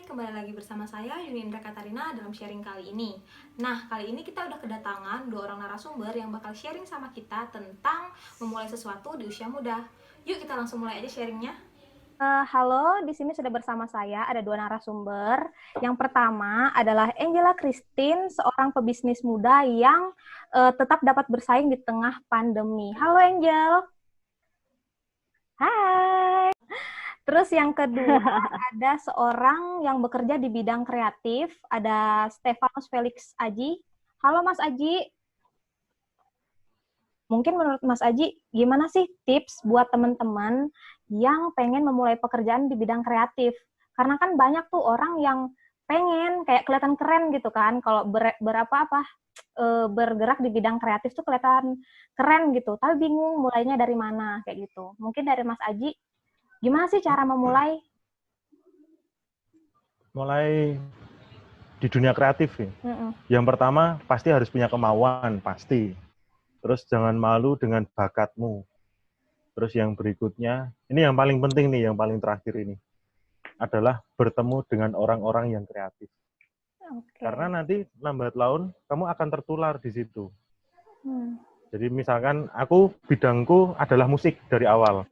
kembali lagi bersama saya Yunindra Katarina dalam sharing kali ini. Nah, kali ini kita udah kedatangan 2 orang narasumber yang bakal sharing sama kita tentang memulai sesuatu di usia muda. Yuk kita langsung mulai aja sharingnya. Halo, di sini sudah bersama saya ada 2 narasumber. Yang pertama adalah Angela Christine, seorang pebisnis muda yang tetap dapat bersaing di tengah pandemi. Halo Angel. Hai. Terus yang kedua ada seorang yang bekerja di bidang kreatif, ada Stefanus Felix Aji. Halo Mas Aji. Mungkin menurut Mas Aji, gimana sih tips buat teman-teman yang pengen memulai pekerjaan di bidang kreatif? Karena kan banyak tuh orang yang pengen kayak kelihatan keren gitu kan, kalau bergerak di bidang kreatif tuh kelihatan keren gitu, tapi bingung mulainya dari mana kayak gitu. Mungkin dari Mas Aji, gimana sih cara memulai? Mulai di dunia kreatif ya. Yang pertama pasti harus punya kemauan, pasti. Terus jangan malu dengan bakatmu. Terus yang berikutnya, ini yang paling penting nih, yang paling terakhir ini, adalah bertemu dengan orang-orang yang kreatif. Okay. Karena nanti lambat laun kamu akan tertular di situ. Jadi misalkan aku bidangku adalah musik dari awal.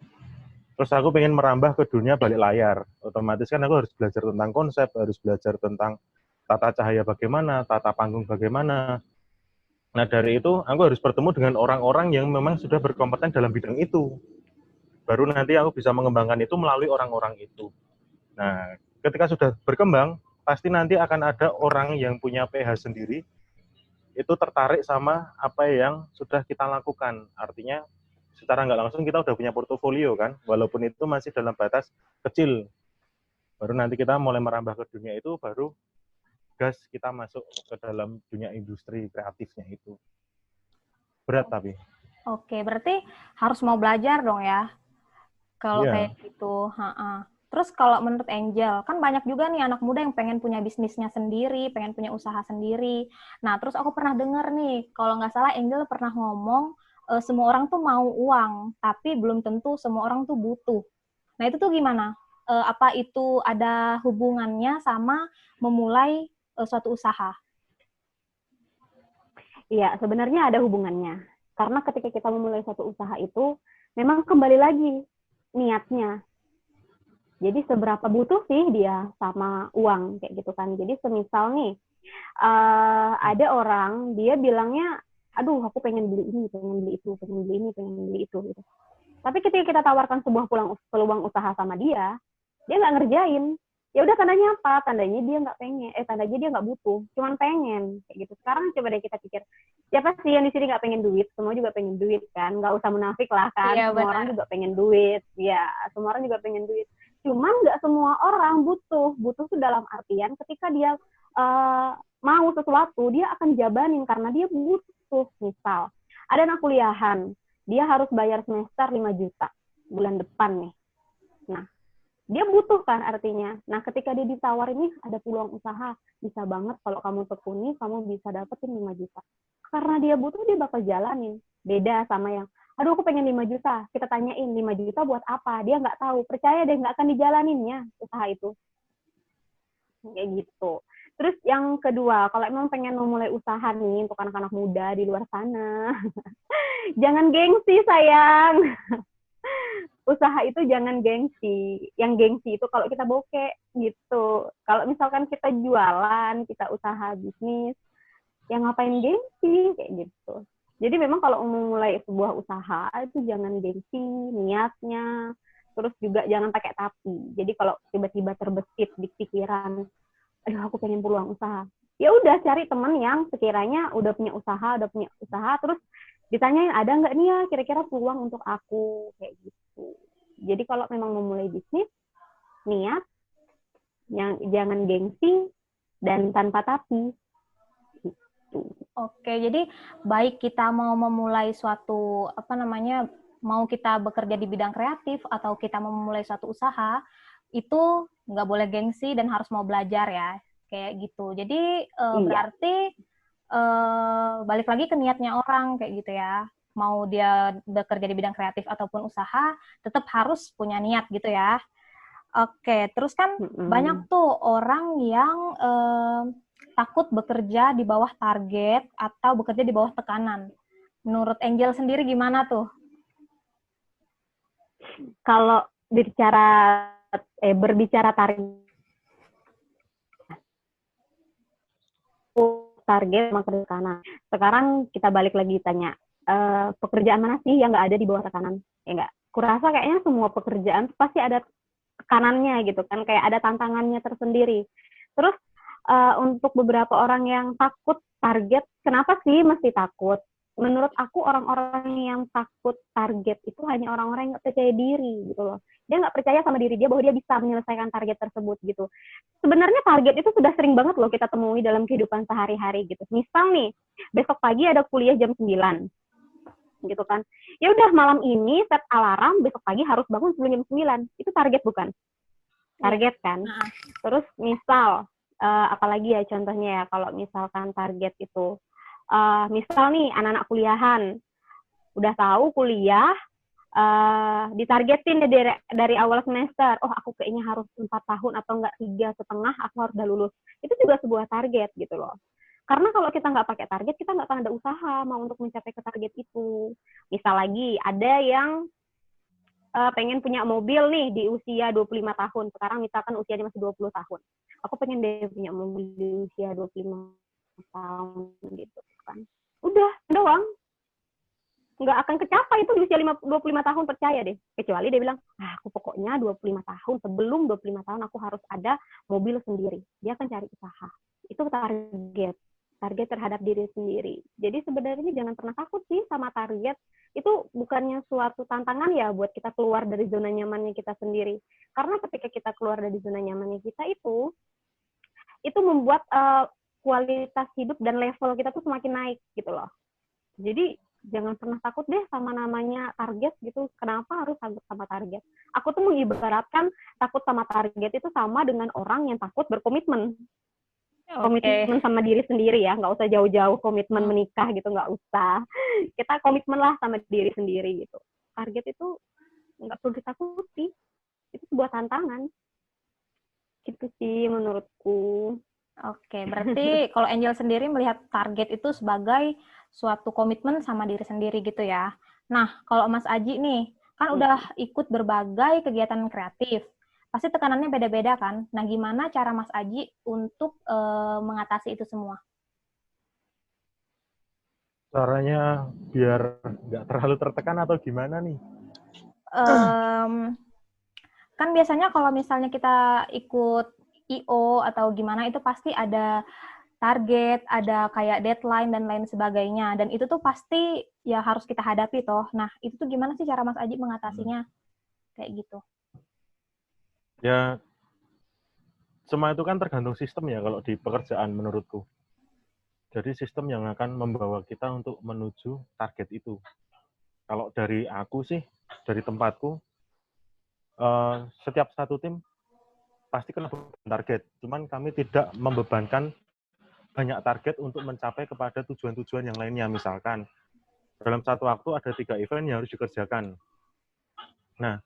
Terus aku pengen merambah ke dunia balik layar. Otomatis kan aku harus belajar tentang konsep, harus belajar tentang tata cahaya bagaimana, tata panggung bagaimana. Nah dari itu aku harus bertemu dengan orang-orang yang memang sudah berkompeten dalam bidang itu. Baru nanti aku bisa mengembangkan itu melalui orang-orang itu. Nah ketika sudah berkembang, pasti nanti akan ada orang yang punya PH sendiri, itu tertarik sama apa yang sudah kita lakukan. Artinya secara nggak langsung kita udah punya portofolio kan, walaupun itu masih dalam batas kecil. Baru nanti kita mulai merambah ke dunia itu, baru gas kita masuk ke dalam dunia industri kreatifnya itu. Berat tapi. Oke, berarti harus mau belajar dong ya. Kalau kayak Iya. gitu. Terus kalau menurut Angel, kan banyak juga nih anak muda yang pengen punya bisnisnya sendiri, pengen punya usaha sendiri. Nah, terus aku pernah dengar nih, kalau nggak salah Angel pernah ngomong, semua orang tuh mau uang, tapi belum tentu semua orang tuh butuh. Nah, itu tuh gimana? Apa itu ada hubungannya sama memulai suatu usaha? Iya, sebenarnya ada hubungannya. Karena ketika kita memulai suatu usaha itu, memang kembali lagi niatnya. Jadi seberapa butuh sih dia sama uang, kayak gitu kan. Jadi semisal nih, ada orang, dia bilangnya, aduh aku pengen beli ini, pengen beli itu, pengen beli ini, pengen beli itu. Gitu. Tapi ketika kita tawarkan sebuah peluang usaha sama dia nggak ngerjain. Ya udah, tandanya apa? Tandanya dia nggak pengen, tandanya dia nggak butuh, cuman pengen kayak gitu. Sekarang coba deh kita pikir, siapa sih yang di sini nggak pengen duit? Semua juga pengen duit kan, nggak usah munafik lah kan. Iya, semua orang juga pengen duit, ya semua orang juga pengen duit. Cuman nggak semua orang butuh tuh dalam artian ketika dia mau sesuatu, dia akan jabanin karena dia butuh. Misal ada anak kuliahan, dia harus bayar semester 5 juta bulan depan nih. Nah, dia butuh kan artinya. Nah, ketika dia ditawarin nih ada peluang usaha, bisa banget kalau kamu tekuni, kamu bisa dapetin 5 juta. Karena dia butuh, dia bakal jalanin. Beda sama yang, aduh aku pengen 5 juta. Kita tanyain 5 juta buat apa? Dia nggak tahu. Percaya deh, nggak akan dijalaninnya usaha itu. Kayak gitu. Terus yang kedua, kalau emang pengen memulai usaha nih untuk anak-anak muda di luar sana, jangan gengsi sayang. Usaha itu jangan gengsi. Yang gengsi itu kalau kita bokeh gitu. Kalau misalkan kita jualan, kita usaha bisnis, ya ngapain gengsi kayak gitu. Jadi memang kalau memulai sebuah usaha itu jangan gengsi niatnya. Terus juga jangan pakai tapi. Jadi kalau tiba-tiba terbesit di pikiran, aduh aku pengen peluang usaha. Ya udah, cari teman yang sekiranya udah punya usaha, terus ditanyain ada nggak nih ya kira-kira peluang untuk aku kayak gitu. Jadi kalau memang memulai bisnis, niat, jangan gengsi dan tanpa tapi. Gitu. Oke, jadi baik kita mau memulai suatu mau kita bekerja di bidang kreatif atau kita mau memulai suatu usaha, itu nggak boleh gengsi dan harus mau belajar ya, kayak gitu. Jadi berarti balik lagi ke niatnya orang kayak gitu ya. Mau dia bekerja di bidang kreatif ataupun usaha, tetap harus punya niat gitu ya. Oke, terus kan banyak tuh orang yang takut bekerja di bawah target atau bekerja di bawah tekanan. Menurut Angel sendiri gimana tuh? Kalau berbicara target sama tekanan. Sekarang kita balik lagi tanya, pekerjaan mana sih yang nggak ada di bawah tekanan? Ya nggak? Kurasa kayaknya semua pekerjaan pasti ada tekanannya gitu kan, kayak ada tantangannya tersendiri. Terus untuk beberapa orang yang takut target, kenapa sih mesti takut? Menurut aku orang-orang yang takut target itu hanya orang-orang yang nggak percaya diri gitu loh. Dia nggak percaya sama diri dia bahwa dia bisa menyelesaikan target tersebut gitu. Sebenarnya target itu sudah sering banget loh kita temui dalam kehidupan sehari-hari gitu. Misal nih, besok pagi ada kuliah jam 9 gitu kan. Ya udah malam ini set alarm, besok pagi harus bangun sebelum jam 9. Itu target bukan? Target kan. Terus misal apalagi ya contohnya ya kalau misalkan target itu misal nih anak-anak kuliahan udah tahu kuliah ditargetin dari awal semester, oh aku kayaknya harus 4 tahun atau enggak 3,5 aku harus udah lulus. Itu juga sebuah target gitu loh. Karena kalau kita nggak pakai target, kita nggak akan ada usaha mau untuk mencapai ke target itu. Misal lagi ada yang pengen punya mobil nih di usia 25 tahun. Sekarang misalkan usianya masih 20 tahun. Aku pengen deh punya mobil di usia 25 tahun gitu kan. Udah doang. Nggak akan kecapai itu di usia 25 tahun, percaya deh. Kecuali dia bilang, aku pokoknya 25 tahun, sebelum 25 tahun aku harus ada mobil sendiri. Dia akan cari usaha. Itu target terhadap diri sendiri. Jadi sebenarnya jangan pernah takut sih sama target. Itu bukannya suatu tantangan ya buat kita keluar dari zona nyamannya kita sendiri. Karena ketika kita keluar dari zona nyamannya kita itu membuat kualitas hidup dan level kita tuh semakin naik gitu loh. Jadi jangan pernah takut deh sama namanya target gitu. Kenapa harus takut sama target? Aku tuh mengibaratkan takut sama target itu sama dengan orang yang takut berkomitmen. Komitmen sama diri sendiri ya, nggak usah jauh-jauh komitmen menikah gitu, nggak usah. Kita komitmen lah sama diri sendiri gitu. Target itu nggak perlu ditakuti, itu sebuah tantangan. Gitu sih menurutku. Oke, berarti kalau Angel sendiri melihat target itu sebagai suatu komitmen sama diri sendiri gitu ya. Nah, kalau Mas Aji nih, kan udah ikut berbagai kegiatan kreatif. Pasti tekanannya beda-beda kan? Nah, gimana cara Mas Aji untuk mengatasi itu semua? Caranya biar nggak terlalu tertekan atau gimana nih? Kan biasanya kalau misalnya kita ikut I.O. atau gimana, itu pasti ada target, ada kayak deadline dan lain sebagainya. Dan itu tuh pasti ya harus kita hadapi toh. Nah, itu tuh gimana sih cara Mas Aji mengatasinya? Kayak gitu. Ya, semua itu kan tergantung sistem ya kalau di pekerjaan menurutku. Jadi sistem yang akan membawa kita untuk menuju target itu. Kalau dari aku sih, dari tempatku, setiap satu tim pasti kena target. Cuman kami tidak membebankan banyak target untuk mencapai kepada tujuan-tujuan yang lainnya. Misalkan, dalam satu waktu ada 3 event yang harus dikerjakan. Nah,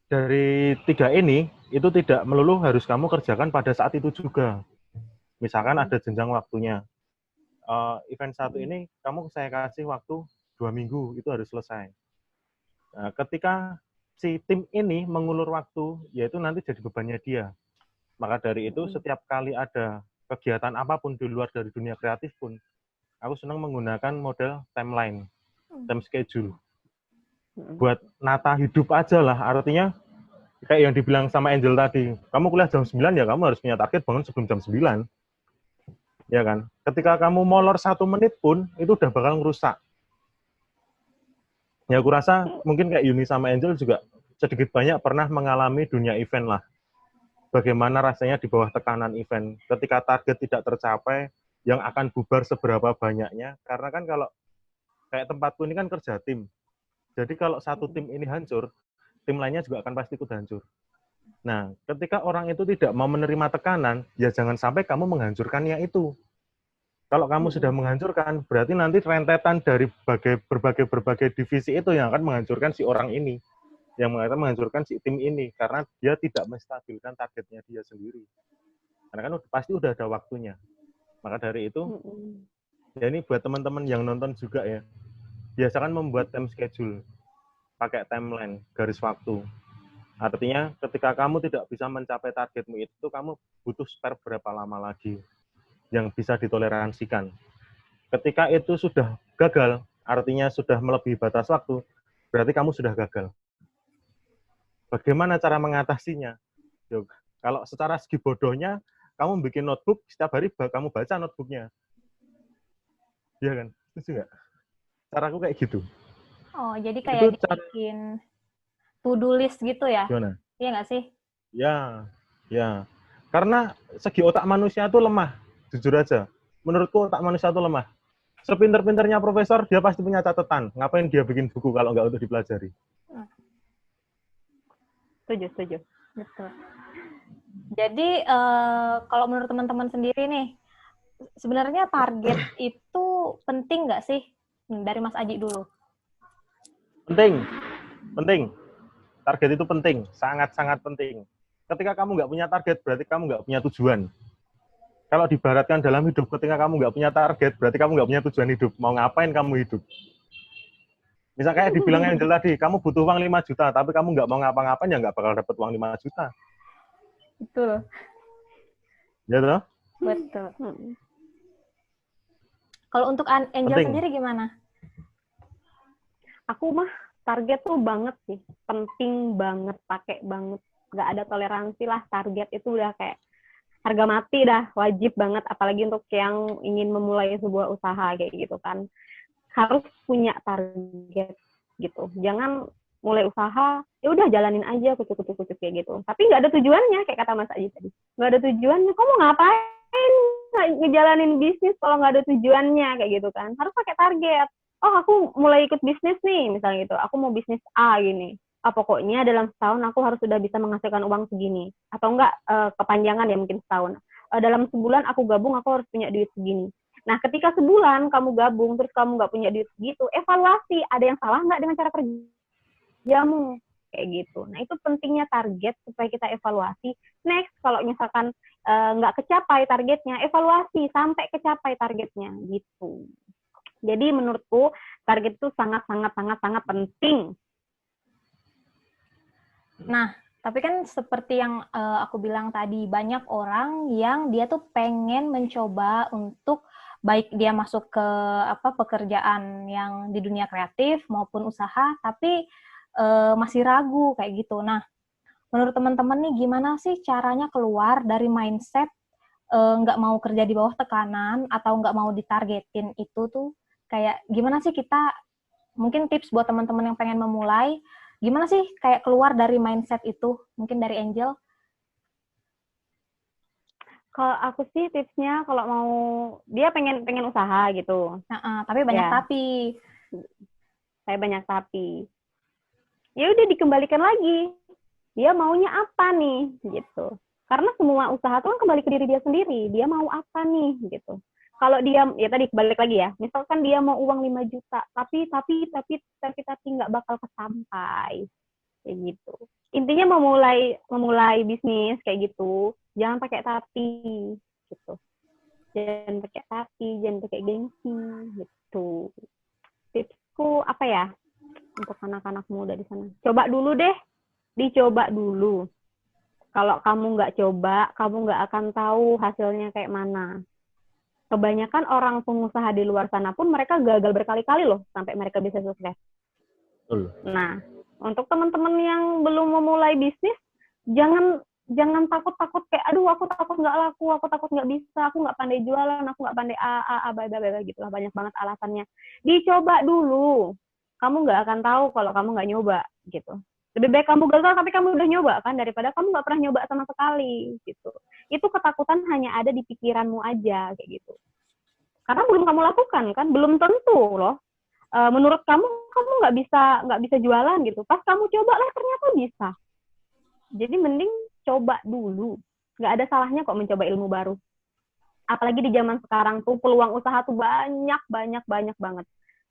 dari 3 ini, itu tidak melulu harus kamu kerjakan pada saat itu juga. Misalkan ada jenjang waktunya. Event 1 ini, saya kasih waktu 2 minggu, itu harus selesai. Nah, ketika si tim ini mengulur waktu, yaitu nanti jadi bebannya dia. Maka dari itu, setiap kali ada kegiatan apapun di luar dari dunia kreatif pun, aku senang menggunakan model timeline, time schedule. Buat nata hidup aja lah, artinya kayak yang dibilang sama Angel tadi, kamu kuliah jam 9 ya kamu harus punya target bangun sebelum jam 9. Ya kan? Ketika kamu molor 1 menit pun, itu udah bakal ngerusak. Ya aku rasa mungkin kayak Yuni sama Angel juga sedikit banyak pernah mengalami dunia event lah. Bagaimana rasanya di bawah tekanan event. Ketika target tidak tercapai, yang akan bubar seberapa banyaknya. Karena kan kalau kayak tempatku ini kan kerja tim. Jadi kalau satu tim ini hancur, tim lainnya juga akan pasti ikut hancur. Nah, ketika orang itu tidak mau menerima tekanan, ya jangan sampai kamu menghancurkannya itu. Kalau kamu sudah menghancurkan, berarti nanti rentetan dari berbagai divisi itu yang akan menghancurkan si orang ini. yang menghancurkan si tim ini karena dia tidak menstabilkan targetnya dia sendiri. Karena kan pasti udah ada waktunya. Maka dari itu, ya ini buat teman-teman yang nonton juga ya, biasakan membuat time schedule, pakai timeline, garis waktu. Artinya ketika kamu tidak bisa mencapai targetmu itu, kamu butuh spare berapa lama lagi yang bisa ditoleransikan. Ketika itu sudah gagal, artinya sudah melebihi batas waktu, berarti kamu sudah gagal. Bagaimana cara mengatasinya? Yuk, kalau secara segi bodohnya, kamu bikin notebook, setiap hari kamu baca notebooknya. Iya kan? Setuju nggak? Caraku kayak gitu. Oh, jadi kayak bikin to-do list gitu ya? Gimana? Iya nggak sih? Ya. Karena segi otak manusia itu lemah, jujur aja. Menurutku otak manusia itu lemah. Sepinter-pinternya profesor, dia pasti punya catatan. Ngapain dia bikin buku kalau nggak untuk dipelajari? Setuju. Betul. Jadi, kalau menurut teman-teman sendiri nih, sebenarnya target itu penting nggak sih? Dari Mas Aji dulu. Penting. Target itu penting, sangat-sangat penting. Ketika kamu nggak punya target, berarti kamu nggak punya tujuan. Kalau dibaratkan dalam hidup, ketika kamu nggak punya target, berarti kamu nggak punya tujuan hidup. Mau ngapain kamu hidup? Misal kayak dibilang Angel tadi, kamu butuh uang 5 juta, tapi kamu nggak mau ngapa-ngapain, ya nggak bakal dapat uang 5 juta. Betul. Ya toh? Betul. Kalau untuk Angel sendiri gimana? Aku mah target tuh banget sih, penting banget, pakai banget. Nggak ada toleransi lah, target itu udah kayak harga mati dah, wajib banget, apalagi untuk yang ingin memulai sebuah usaha kayak gitu kan. Harus punya target gitu. Jangan mulai usaha, ya udah jalanin aja kucuk-kucuk kayak gitu. Tapi nggak ada tujuannya, kayak kata Mas Aji tadi. Nggak ada tujuannya, kamu ngapain ngejalanin bisnis kalau nggak ada tujuannya kayak gitu kan. Harus pakai target. Oh, aku mulai ikut bisnis nih, misalnya gitu. Aku mau bisnis A gini. Pokoknya dalam setahun aku harus sudah bisa menghasilkan uang segini. Atau enggak, kepanjangan ya mungkin setahun. Dalam sebulan aku gabung, aku harus punya duit segini. Nah, ketika sebulan kamu gabung, terus kamu nggak punya duit segitu, evaluasi. Ada yang salah nggak dengan cara kerjamu? Kayak gitu. Nah, itu pentingnya target supaya kita evaluasi. Next, kalau misalkan nggak kecapai targetnya, evaluasi sampai kecapai targetnya. Gitu. Jadi menurutku target itu sangat penting. Nah, tapi kan seperti yang aku bilang tadi, banyak orang yang dia tuh pengen mencoba untuk baik dia masuk ke pekerjaan yang di dunia kreatif maupun usaha, tapi masih ragu kayak gitu. Nah, menurut teman-teman nih gimana sih caranya keluar dari mindset nggak mau kerja di bawah tekanan atau nggak mau ditargetin itu tuh? Kayak gimana sih kita, mungkin tips buat teman-teman yang pengen memulai, gimana sih kayak keluar dari mindset itu? Mungkin dari Angel? Kalau aku sih tipsnya kalau mau dia pengen usaha gitu. Tapi banyak tapi. Saya banyak tapi. Ya udah dikembalikan lagi. Dia maunya apa nih gitu. Karena semua usaha itu kan kembali ke diri dia sendiri. Dia mau apa nih gitu. Kalau dia, ya tadi balik lagi ya, misalkan dia mau uang 5 juta, tapi nggak bakal kesampai, kayak gitu. Intinya memulai bisnis kayak gitu, jangan pakai tapi, gitu. Jangan pakai tapi, jangan pakai gengsi, gitu. Tipsku apa ya untuk anak-anak muda di sana? Coba dulu deh, dicoba dulu. Kalau kamu nggak coba, kamu nggak akan tahu hasilnya kayak mana. Kebanyakan orang pengusaha di luar sana pun mereka gagal berkali-kali loh sampai mereka bisa sukses. Nah, untuk teman-teman yang belum memulai bisnis, jangan takut kayak aduh aku takut nggak laku, aku takut nggak bisa, aku nggak pandai jualan, aku nggak pandai gitu lah, banyak banget alasannya. Dicoba dulu, kamu nggak akan tahu kalau kamu nggak nyoba gitu. Lebih baik kamu gagal tapi kamu udah nyoba kan, daripada kamu nggak pernah nyoba sama sekali gitu. Itu ketakutan hanya ada di pikiranmu aja kayak gitu. Karena belum kamu lakukan kan, belum tentu loh. Menurut kamu nggak bisa jualan gitu. Pas kamu coba lah ternyata bisa. Jadi mending coba dulu. Nggak ada salahnya kok mencoba ilmu baru. Apalagi di zaman sekarang tuh peluang usaha tuh banyak banget.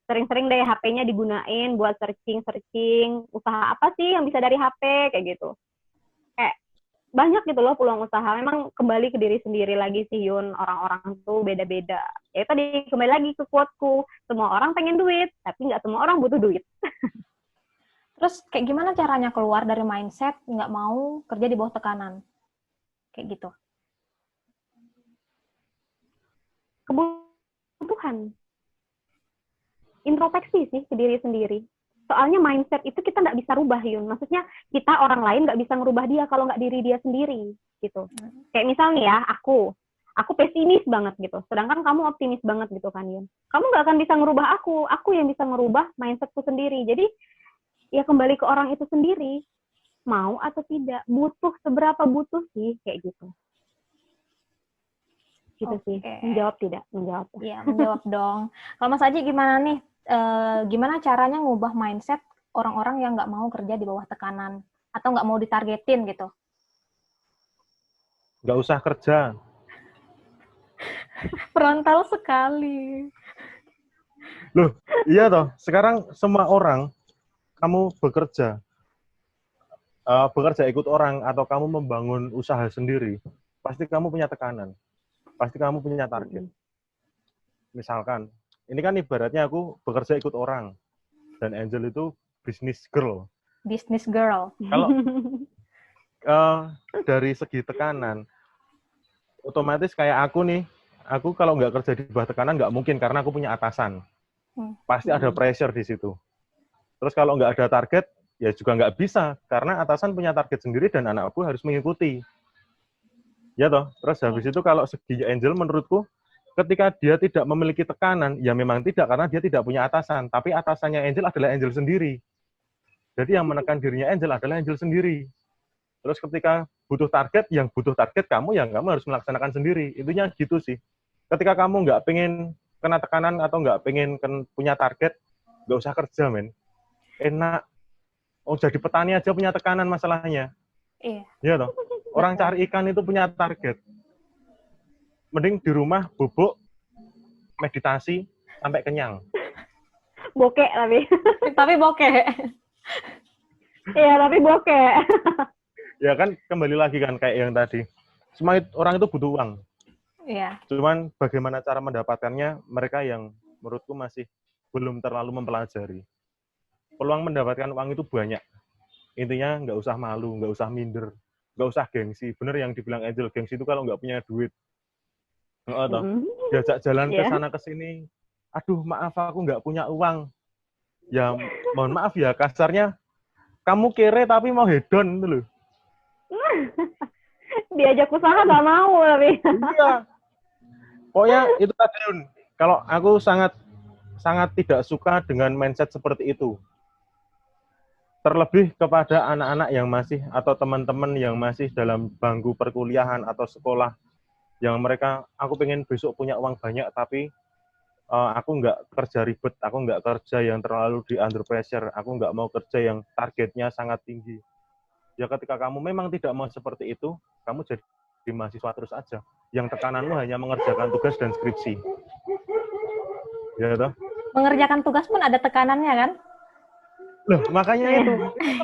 sering-sering deh HP-nya digunain buat searching usaha apa sih yang bisa dari HP kayak gitu. Kayak banyak gitu loh peluang usaha. Memang kembali ke diri sendiri lagi sih Yun, orang-orang tuh beda-beda. Ya tadi kembali lagi ke quote-ku, semua orang pengen duit, tapi nggak semua orang butuh duit. Terus kayak gimana caranya keluar dari mindset nggak mau kerja di bawah tekanan? Kayak gitu. Kebutuhan. Introspeksi sih ke diri sendiri. Soalnya mindset itu kita nggak bisa rubah, Yun. Maksudnya kita orang lain nggak bisa ngerubah dia kalau nggak diri dia sendiri, gitu. Kayak misalnya ya, aku pesimis banget gitu. Sedangkan kamu optimis banget gitu kan, Yun. Kamu nggak akan bisa ngerubah aku yang bisa ngerubah mindsetku sendiri. Jadi, ya kembali ke orang itu sendiri. Mau atau tidak, seberapa butuh sih, kayak gitu. Gitu sih. Menjawab tidak? Menjawab. Iya, menjawab dong. Kalau Mas Aji gimana nih? Gimana caranya ngubah mindset orang-orang yang nggak mau kerja di bawah tekanan atau nggak mau ditargetin gitu? Nggak usah kerja. Frontal sekali. Loh, iya toh. Sekarang semua orang, kamu bekerja ikut orang atau kamu membangun usaha sendiri, pasti kamu punya tekanan, pasti kamu punya target. Misalkan, ini kan ibaratnya aku bekerja ikut orang, dan Angel itu business girl. Business girl. Kalau dari segi tekanan, otomatis kayak aku nih, aku kalau nggak kerja di bawah tekanan nggak mungkin karena aku punya atasan. Pasti ada pressure di situ. Terus kalau nggak ada target, ya juga nggak bisa karena atasan punya target sendiri dan anakku harus mengikuti. Ya toh. Terus habis itu kalau segi Angel menurutku, ketika dia tidak memiliki tekanan, ya memang tidak karena dia tidak punya atasan. Tapi atasannya Angel adalah Angel sendiri. Jadi yang menekan dirinya Angel adalah Angel sendiri. Terus ketika butuh target, yang butuh target kamu, yang kamu harus melaksanakan sendiri. Intinya gitu sih. Ketika kamu nggak pengen kena tekanan atau nggak pengen punya target, nggak usah kerja, men. Enak. Oh, jadi petani aja punya tekanan masalahnya. Iya. Iya toh. Orang cari ikan itu punya target. Mending di rumah bubuk, meditasi, sampai kenyang. Bokek tapi. Tapi bokeh. Iya, tapi bokek. Ya kan, kembali lagi kan kayak yang tadi. Semua orang itu butuh uang. Iya. Cuman bagaimana cara mendapatkannya, mereka yang menurutku masih belum terlalu mempelajari. Peluang mendapatkan uang itu banyak. Intinya nggak usah malu, nggak usah minder, nggak usah gengsi. Bener yang dibilang Angel, gengsi itu kalau nggak punya duit. Diajak jalan ke sana ke sini, aduh maaf aku nggak punya uang. Ya mohon maaf ya, kasarnya kamu kere tapi mau hedon itu loh. Diajak usaha nggak mau tapi. Iya. Pokoknya itu tadi, kalau aku sangat tidak suka dengan mindset seperti itu. Terlebih kepada anak-anak yang masih atau teman-teman yang masih dalam bangku perkuliahan atau sekolah, yang mereka, aku pengen besok punya uang banyak, tapi aku nggak kerja ribet, aku nggak kerja yang terlalu di under pressure, aku nggak mau kerja yang targetnya sangat tinggi. Ya ketika kamu memang tidak mau seperti itu, kamu jadi mahasiswa terus aja. Yang tekananmu hanya mengerjakan tugas dan skripsi. Ya toh? Mengerjakan tugas pun ada tekanannya kan? Loh, makanya itu.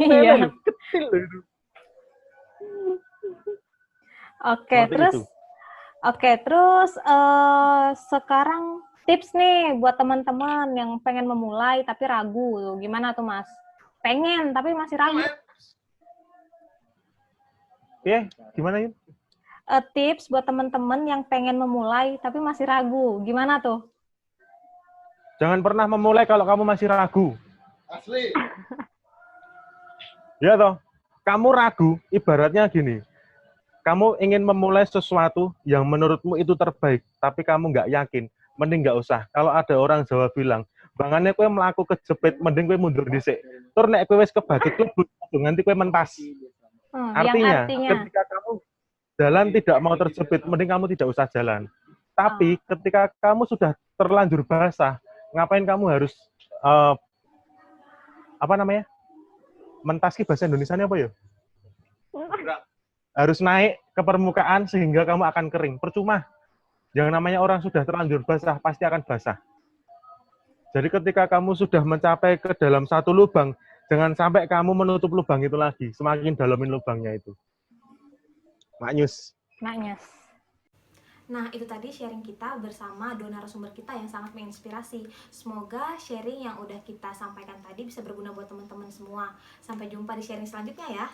Iya. Kecil loh itu. Oke, terus sekarang tips nih buat teman-teman yang pengen memulai tapi ragu. Gimana tuh, Mas? Pengen tapi masih ragu. Gimana Yun? Tips buat teman-teman yang pengen memulai tapi masih ragu. Gimana tuh? Jangan pernah memulai kalau kamu masih ragu. Asli. Ya toh, kamu ragu, ibaratnya gini. Kamu ingin memulai sesuatu yang menurutmu itu terbaik, tapi kamu nggak yakin, mending nggak usah. Kalau ada orang Jawa bilang, bangannya kue melaku kejepit, mending kue mundur dhisik. Tur nek kue wis kebacut klebut, nganti kue mentas. Artinya, ketika kamu jalan tidak mau terjepit, mending kamu tidak usah jalan. Tapi ketika kamu sudah terlanjur basah, ngapain kamu harus mentaski bahasa Indonesianya apa ya? Harus naik ke permukaan sehingga kamu akan kering. Percuma. Yang namanya orang sudah terlanjur basah, pasti akan basah. Jadi ketika kamu sudah mencapai ke dalam satu lubang, jangan sampai kamu menutup lubang itu lagi, semakin dalamin lubangnya itu. Maknyus. Nah, itu tadi sharing kita bersama dua narasumber kita yang sangat menginspirasi. Semoga sharing yang udah kita sampaikan tadi bisa berguna buat teman-teman semua. Sampai jumpa di sharing selanjutnya ya.